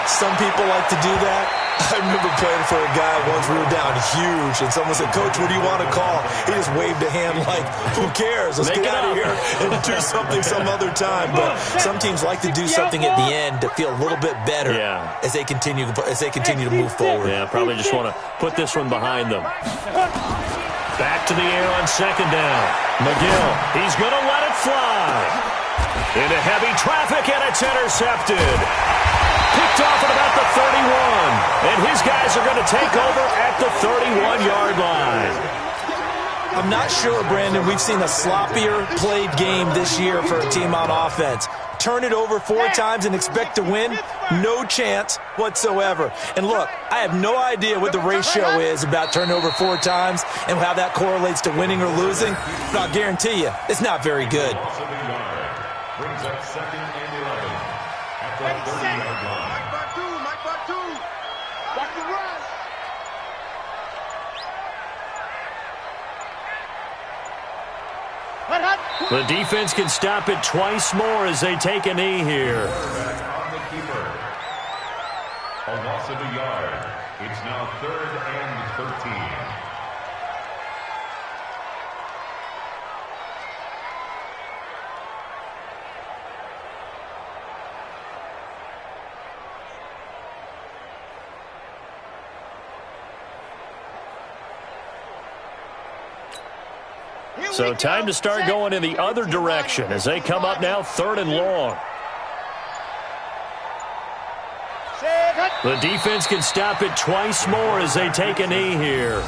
Some people like to do that. I remember playing for a guy once. We were down huge, and someone said, "Coach, what do you want to call?" He just waved a hand like, "Who cares? Let's get out of here and do something some other time." But some teams like to do something at the end to feel a little bit better as they continue to move forward. Yeah, probably just want to put this one behind them. Back to the air on 2nd down. McGill, he's going to let it fly. Into heavy traffic, and it's intercepted. Picked off at about the 31. And his guys are going to take over at the 31-yard line. I'm not sure, Brandon, we've seen a sloppier played game this year for a team on offense. Turn it over 4 times and expect to win? No chance whatsoever. And look, I have no idea what the ratio is about turning over 4 times and how that correlates to winning or losing, but I'll guarantee you, it's not very good. Brings up 2nd and 11 at the 30-yard line. Mike Batu. Watch the run. The defense can stop it twice more as they take a knee here. On the keeper. A loss of a yard. It's now 3rd and 13. So time to start going in the other direction as they come up now 3rd and long. The defense can stop it twice more as they take a knee here.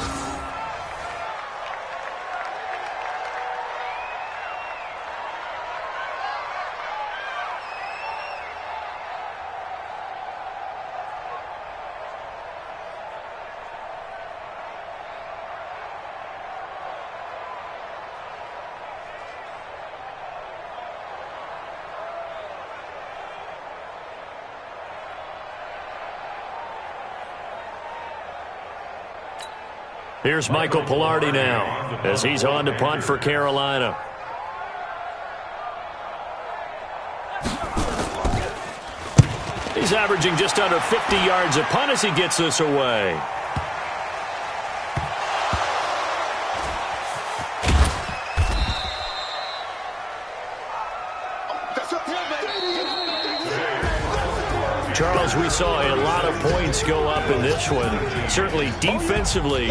Here's Michael Pilardi now as he's on to punt for Carolina. He's averaging just under 50 yards a punt as he gets this away. Charles, we saw a lot of points go up in this one. Certainly defensively,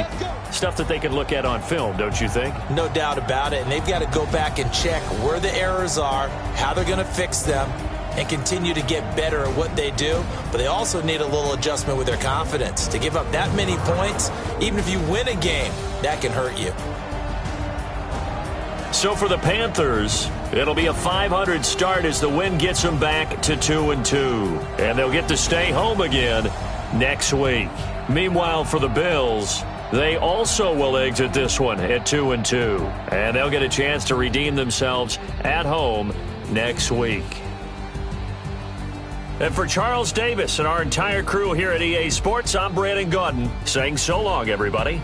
stuff that they can look at on film, don't you think? No doubt about it, and they've got to go back and check where the errors are, how they're going to fix them, and continue to get better at what they do. But they also need a little adjustment with their confidence. To give up that many points, even if you win a game, that can hurt you. So for the Panthers, it'll be a .500 start as the win gets them back to 2-2. And they'll get to stay home again next week. Meanwhile, for the Bills, they also will exit this one at 2-2. And they'll get a chance to redeem themselves at home next week. And for Charles Davis and our entire crew here at EA Sports, I'm Brandon Gaudin saying so long, everybody.